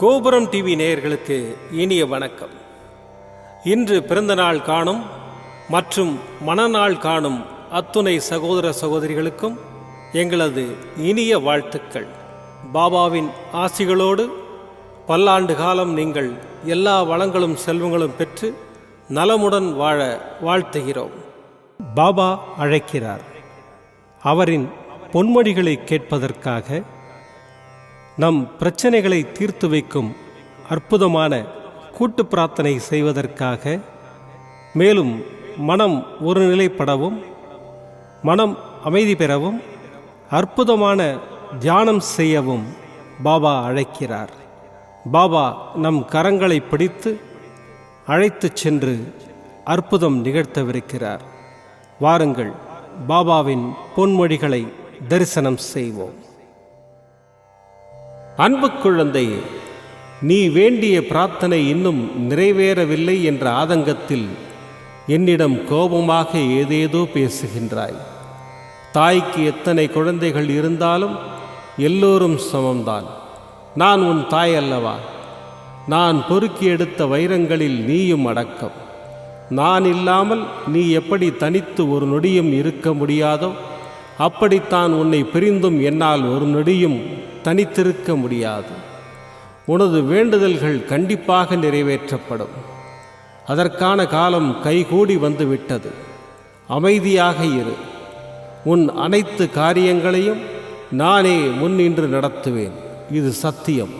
கோபுரம் டிவி நேயர்களுக்கு இனிய வணக்கம். இன்று பிறந்தநாள் காணும் மற்றும் மணநாள் காணும் அத்துணை சகோதர சகோதரிகளுக்கும் எங்களது இனிய வாழ்த்துக்கள். பாபாவின் ஆசிகளோடு பல்லாண்டு காலம் நீங்கள் எல்லா வளங்களும் செல்வங்களும் பெற்று நலமுடன் வாழ வாழ்த்துகிறோம். பாபா அழைக்கிறார். அவரின் பொன்மொழிகளை கேட்பதற்காக, நம் பிரச்சனைகளை தீர்த்து வைக்கும் அற்புதமான கூட்டு பிரார்த்தனை செய்வதற்காக, மேலும் மனம் ஒருநிலைப்படவும் மனம் அமைதி பெறவும் அற்புதமான தியானம் செய்யவும் பாபா அழைக்கிறார். பாபா நம் கரங்களை பிடித்து அழைத்துச் சென்று அற்புதம் நிகழ்த்தவிருக்கிறார். வாருங்கள், பாபாவின் பொன்மொழிகளை தரிசனம் செய்வோம். அன்பு குழந்தையே, நீ வேண்டிய பிரார்த்தனை இன்னும் நிறைவேறவில்லை என்ற ஆதங்கத்தில் என்னிடம் கோபமாக ஏதேதோ பேசுகின்றாய். தாய்க்கு எத்தனை குழந்தைகள் இருந்தாலும் எல்லோரும் சமம்தான். நான் உன் தாய் அல்லவா? நான் பொறுக்கி எடுத்த வைரங்களில் நீயும் அடக்கம். நான் இல்லாமல் நீ எப்படி தனித்து ஒரு நொடியும் இருக்க முடியாதோ, அப்படித்தான் உன்னை பிரிந்தும் என்னால் ஒரு நொடியும் தனித்திருக்க முடியாது. உனது வேண்டுதல்கள் கண்டிப்பாக நிறைவேற்றப்படும். அதற்கான காலம் கைகூடி வந்துவிட்டது. அமைதியாக இரு. உன் அனைத்து காரியங்களையும் நானே முன்னின்று நடத்துவேன். இது சத்தியம்.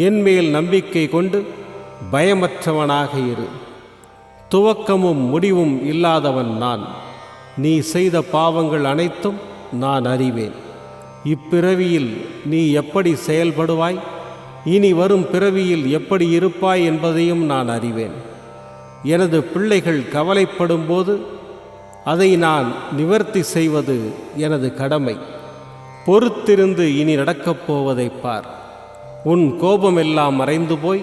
என்மேல் நம்பிக்கை கொண்டு பயமற்றவனாக இரு. துவக்கமும் முடிவும் இல்லாதவன் நான். நீ செய்த பாவங்கள் அனைத்தும் நான் அறிவேன். இப்பிறவியில் நீ எப்படி செயல்படுவாய், இனி வரும் பிறவியில் எப்படி இருப்பாய் என்பதையும் நான் அறிவேன். எனது பிள்ளைகள் கவலைப்படும் போது அதை நான் நிவர்த்தி செய்வது எனது கடமை. பொறுத்திருந்து இனி நடக்கப் போவதை பார். உன் கோபமெல்லாம் மறைந்து போய்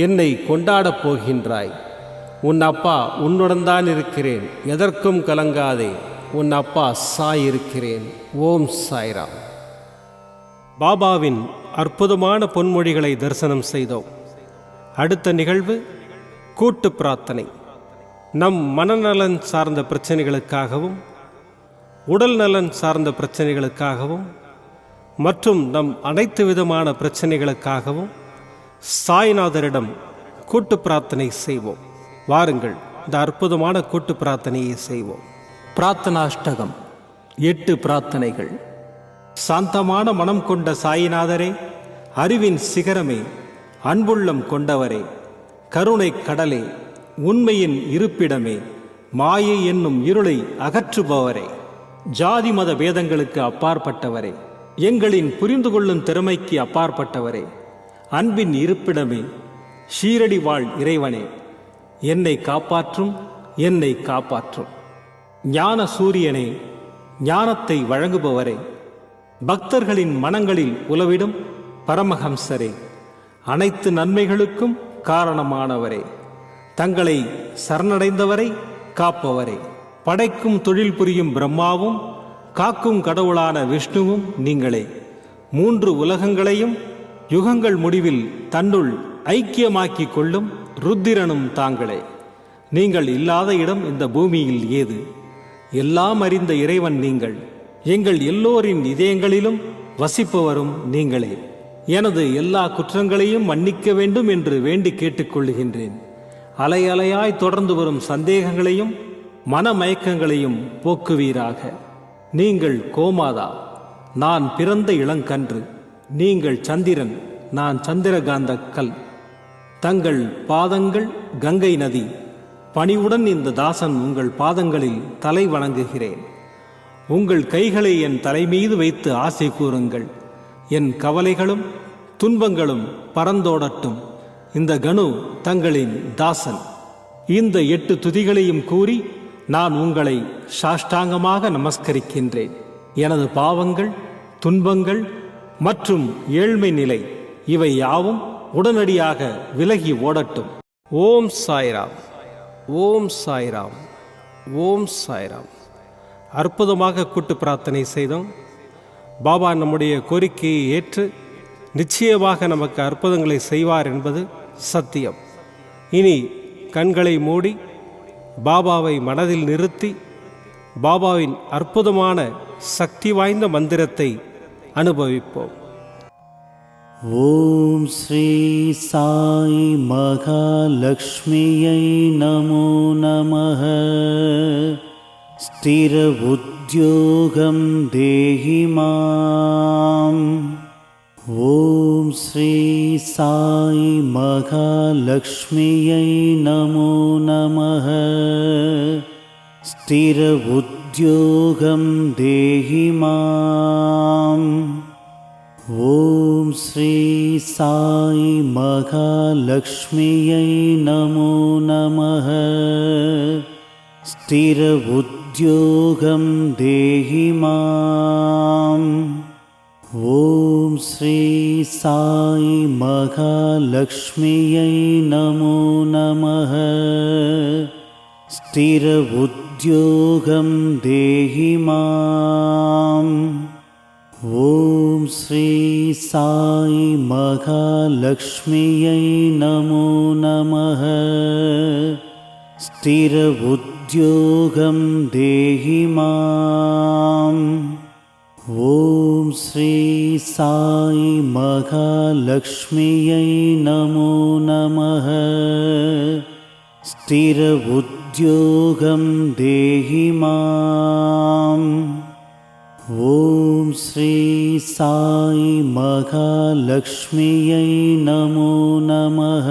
என்னை கொண்டாடப் போகின்றாய். உன் அப்பா உன்னுடன் தான் இருக்கிறேன். எதற்கும் கலங்காதே. உன் அப்பா சாய் இருக்கிறேன். ஓம் சாய்ராம். பாபாவின் அற்புதமான பொன்மொழிகளை தரிசனம் செய்தோம். அடுத்த நிகழ்வு கூட்டு பிரார்த்தனை. நம் மனநலன் சார்ந்த பிரச்சனைகளுக்காகவும், உடல் நலன் சார்ந்த பிரச்சனைகளுக்காகவும் மற்றும் நம் அனைத்து விதமான பிரச்சனைகளுக்காகவும் சாய்நாதரிடம் கூட்டு பிரார்த்தனை செய்வோம். வாருங்கள், இந்த அற்புதமான கூட்டு பிரார்த்தனையை செய்வோம். பிரார்த்தனாஷ்டகம். 8 பிரார்த்தனைகள். சாந்தமான மனம் கொண்ட சாயிநாதரே, அறிவின் சிகரமே, அன்புள்ளம் கொண்டவரே, கருணை கடலே, உண்மையின் இருப்பிடமே, மாயை என்னும் இருளை அகற்றுபவரே, ஜாதி மத பேதங்களுக்கு அப்பாற்பட்டவரே, எங்களின் புரிந்து கொள்ளும் திறமைக்கு அப்பாற்பட்டவரே, அன்பின் இருப்பிடமே, ஷீரடி வாழ் இறைவனே, என்னை காப்பாற்றும், என்னை காப்பாற்றும். ஞான சூரியனே, ஞானத்தை வழங்குபவரே, பக்தர்களின் மனங்களில் உலவிடும் பரமஹம்சரே, அனைத்து நன்மைகளுக்கும் காரணமானவரே, தங்களை சரணடைந்தவரை காப்பவரே, படைக்கும் தொழில் புரியும் பிரம்மாவும் காக்கும் கடவுளான விஷ்ணுவும் நீங்களே. 3 உலகங்களையும் யுகங்கள் முடிவில் தன்னுள் ஐக்கியமாக்கிக் கொள்ளும் ருத்திரனும் தாங்களே. நீங்கள் இல்லாத இடம் இந்த பூமியில் ஏது? எல்லாம் அறிந்த இறைவன் நீங்கள். எங்கள் எல்லோரின் இதயங்களிலும் வசிப்பவரும் நீங்களே. எனது எல்லா குற்றங்களையும் மன்னிக்க வேண்டும் என்று வேண்டி கேட்டுக்கொள்ளுகின்றேன். அலை அலையாய் தொடர்ந்து வரும் சந்தேகங்களையும் மனமயக்கங்களையும் போக்குவீராக. நீங்கள் கோமாதா, நான் பிறந்த இளங்கன்று. நீங்கள் சந்திரன், நான் சந்திரகாந்த கல். தங்கள் பாதங்கள் கங்கை நதி. பணிவுடன் இந்த தாசன் உங்கள் பாதங்களில் தலை வணங்குகிறேன். உங்கள் கைகளை என் தலைமீது வைத்து ஆசை கூறுங்கள். என் கவலைகளும் துன்பங்களும் பறந்தோடட்டும். இந்த கணு தங்களின் தாசன். இந்த 8 துதிகளையும் கூறி நான் உங்களை சாஷ்டாங்கமாக நமஸ்கரிக்கின்றேன். எனது பாவங்கள், துன்பங்கள் மற்றும் ஏழ்மை நிலை இவை யாவும் உடனடியாக விலகி ஓடட்டும். ஓம் சாய்ராம், ஓம் சாய்ராம், ஓம் சாய்ராம். அற்புதமாக கூட்டு பிரார்த்தனை செய்தோம். பாபா நம்முடைய கோரிக்கையை ஏற்று நிச்சயமாக நமக்கு அற்புதங்களை செய்வார் என்பது சத்தியம். இனி கண்களை மூடி பாபாவை மனதில் நிறுத்தி பாபாவின் அற்புதமான சக்தி வாய்ந்த மந்திரத்தை அனுபவிப்போம். ஓம் ஸ்ரீ சாய் மகாலட்சுமியை நமோ நமः. ஸ்திர உத்யோகம் தேஹி மாம். ஓம் ஸ்ரீ சாய் மகாலட்சுமியை நமோ நமः. ஸ்திர உத்யோகம் தேஹி மாம். ஓம் ஸ்ரீ சாய் மகாலட்சுமியை நமோ நமः. ஸ்திர உத்யோகம் தேஹி மாம். ஓம் ஸ்ரீ சாய் மகாலட்சுமியை நமோ நமः. ஸ்திர உத்யோகம் தேஹி மாம். ஓம் ஸ்ரீ சாய் மகாலட்சுமியை நமோ நமः. ஸ்திர உத்யோகம் தேஹி மாம். ஓம் ஸ்ரீ சாய் மகாலட்சுமியை நமோ நமः. ஸ்திர உத்யோகம் தேஹி மாம். ஓம் ஸ்ரீ சாய் மகாலட்சுமியை நமோ நமः.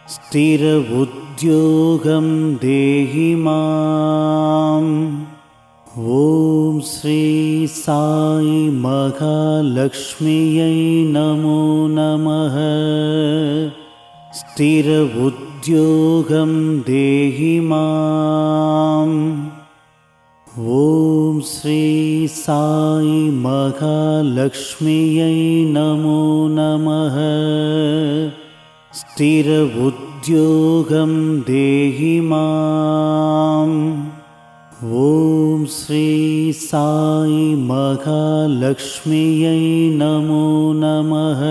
ஸ்திர உத்யோகம் தேஹி மாம். ஓம் ஸ்ரீ சாய் மகாலட்சுமியை நமோ நமः. ஸ்திர உத்யோகம் தேஹி மாம். ஓம் ஸ்ரீ சாய் மகாலட்சுமியை நமோ நமः. ஸ்திர உத்யோகம் தேஹி மாம். ஓம் ஸ்ரீ சாய் மகாலட்சுமியை நமோ நமः.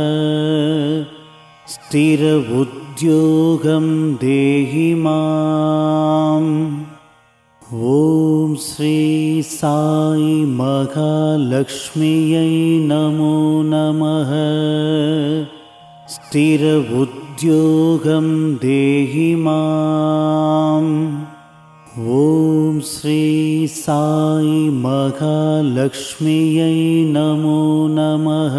ஸ்திர உத்யோகம் தேஹி மாம். ஓம் ஸ்ரீ சாய் மகாலட்சுமியை நமோ நமः. ஸ்திர உத்யோகம் தேஹி மாம். ஓம் ஸ்ரீ சாய் மகாலட்சுமியை நமோ நமः.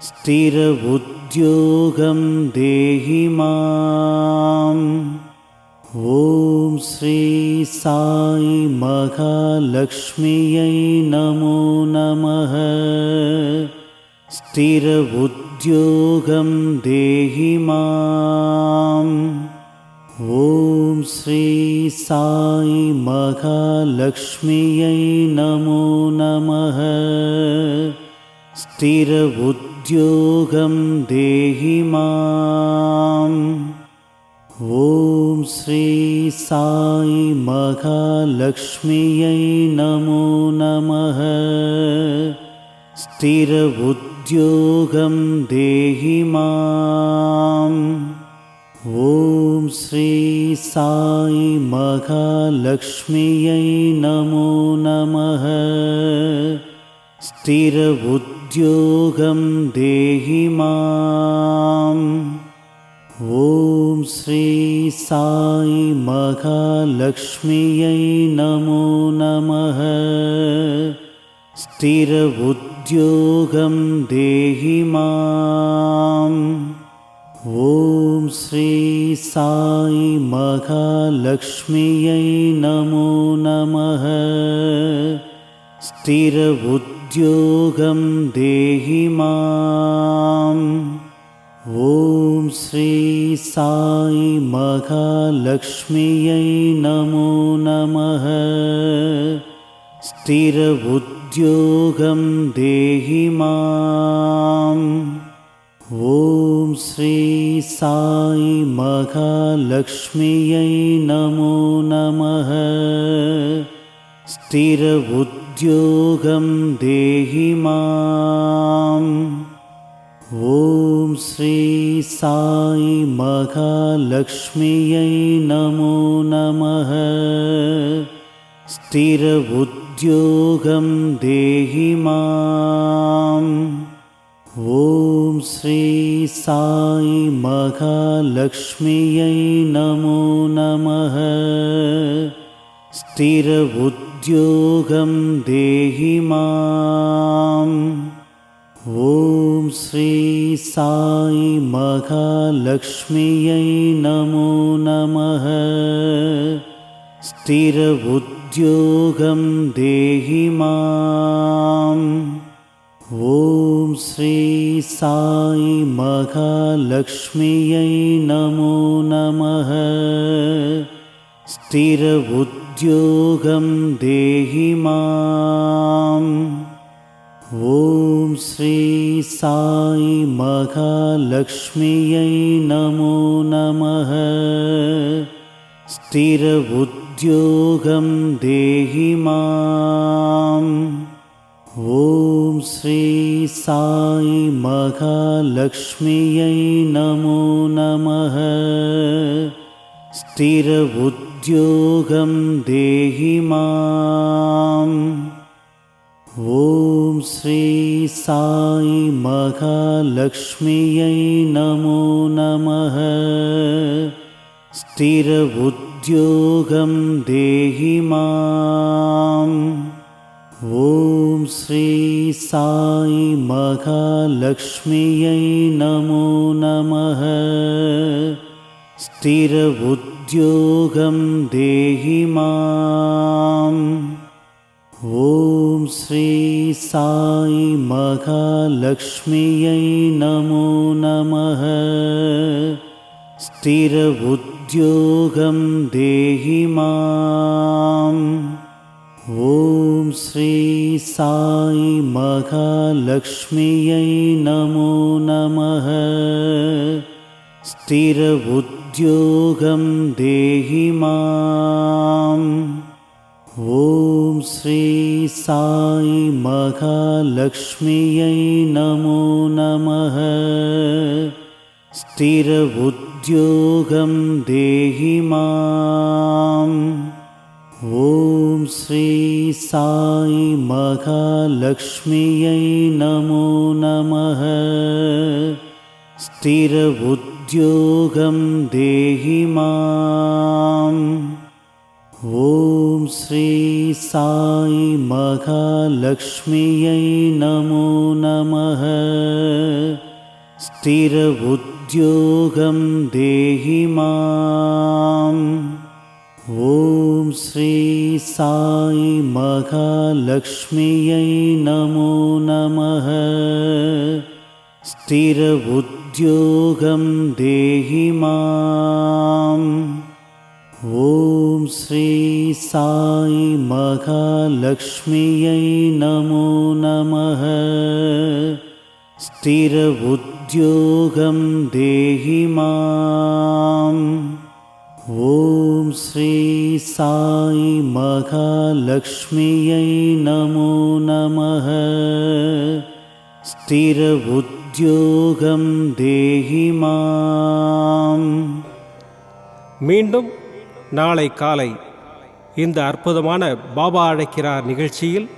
ஸ்திர உத்யோகம் தேஹி மாம். ஓம் ஸ்ரீ சாய் மகாலட்சுமியை நமோ நமः. ஸ்திர உத்யோகம் தேஹி மாம். ஓம் ஸ்ரீ சாய் மகாலட்சுமியை நமோ நமः. ஸ்திர உத்யோகம் தேஹி மாம். ஓம் ஸ்ரீ சாய் மகாலட்சுமியை நமோ நமः. ஸ்திர உத்யோகம் தேஹி மாம். ஓம் ஸ்ரீ சாய் மகாலட்சுமியை நமோ நமः. ஸ்திர உத்யோகம் தேஹி மாம். ஓம் ஸ்ரீ சாய் மகாலட்சுமியை நமோ நமः. ஸ்திர உத்யோகம் தேஹி மாம். ஓம் ஸ்ரீ சாய் மகாலட்சுமியை நமோ நமः. ஸ்திர உத்யோகம் தேஹி மாம். ஓம் ஸ்ரீ சாய் மகாலட்சுமியை நமோ நமः. ஸ்திர உத்யோகம் தேஹி மாம். ஓம் ஸ்ரீ சாய் மகாலட்சுமியை நமோ நமः. ஸ்திர உத்யோகம் उद्योगं देहि माम्। ॐ श्री साई महालक्ष्म्यै नमो नमः। स्थिर उद्योगं देहि माम्। ॐ श्री साई महालक्ष्म्यै नमो नमः। स्थिर उद्योगं देहि माम्। ॐ श्री साई महालक्ष्म्यै नमो नमः। स्थिर उद्योगं देहि माम्। ॐ श्री साई महालक्ष्म्यै नमो नमः। स्थिर उद्योगं देहि माम्। ॐ श्री साई महालक्ष्म्यै नमो नमः। स्थिर उद्योगं देहि माम्। ॐ श्री साई महालक्ष्म्यै नमो नमः। स्थिर उद्योगं देहि माम्। ॐ श्री साई महालक्ष्म्यै नमो नमः। स्थिर उद्योगं देहि माम्। ॐ श्री साई महालक्ष्म्यै नमो नमः। स्थिर उद्योगं देहि माम्। ॐ श्री साई महालक्ष्म्यै नमो नमः। स्थिर उद्योगं देहि माम्। ॐ श्री साई महालक्ष्म्यै नमो नमः। स्थिर उद्योगं देहि माम्। ॐ श्री साई महालक्ष्म्यै नमो नमः। स्थिर उद्योगं देहि माम्। ॐ श्री साई महालक्ष्म्यै नमो नमः। स्थिर उद्योगं देहि माम्। ॐ श्री साई महालक्ष्म्यै नमो नमः। स्थिर उद्योगं देहि माम्। ॐ श्री साई महालक्ष्म्यै नमो नमः। स्थिर उद्योगं देहि माम्। ॐ श्री साई महालक्ष्म्यै नमो नमः। स्थिर उद्योगं देहि माम्। ॐ श्री साई महालक्ष्म्यै नमो नमः। स्थिर उद्योगं देहि माम्। மீண்டும் நாளை காலை இந்த அற்புதமான பாபா அழைக்கிறார் நிகழ்ச்சியில்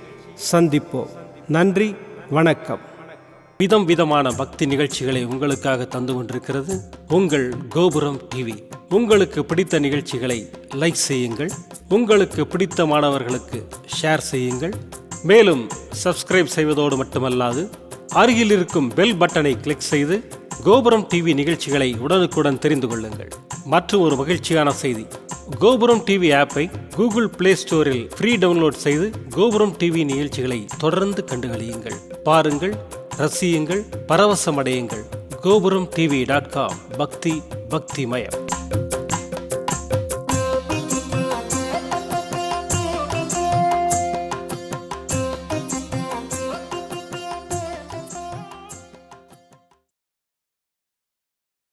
சந்திப்போம். நன்றி, வணக்கம். விதம் விதமான பக்தி நிகழ்ச்சிகளை உங்களுக்காக தந்து கொண்டிருக்கிறது உங்கள் கோபுரம் டிவி. உங்களுக்கு பிடித்த நிகழ்ச்சிகளை லைக் செய்யுங்கள், உங்களுக்கு பிடித்த மாணவர்களுக்கு ஷேர் செய்யுங்கள். மேலும் சப்ஸ்கிரைப் செய்வதோடு மட்டுமல்லாது அருகில் இருக்கும் பெல் பட்டனை கிளிக் செய்து கோபுரம் டிவி நிகழ்ச்சிகளை உடனுக்குடன் தெரிந்து கொள்ளுங்கள். மற்றும் ஒரு மகிழ்ச்சியான செய்தி, கோபுரம் டிவி ஆப்பை கூகுள் பிளே ஸ்டோரில் ஃப்ரீ டவுன்லோட் செய்து கோபுரம் டிவி நிகழ்ச்சிகளை தொடர்ந்து கண்டுகளியுங்கள். பாருங்கள், ரசியுங்கள், பரவசமடையுங்கள். gopuramtv.com. பக்தி பக்திமயம்.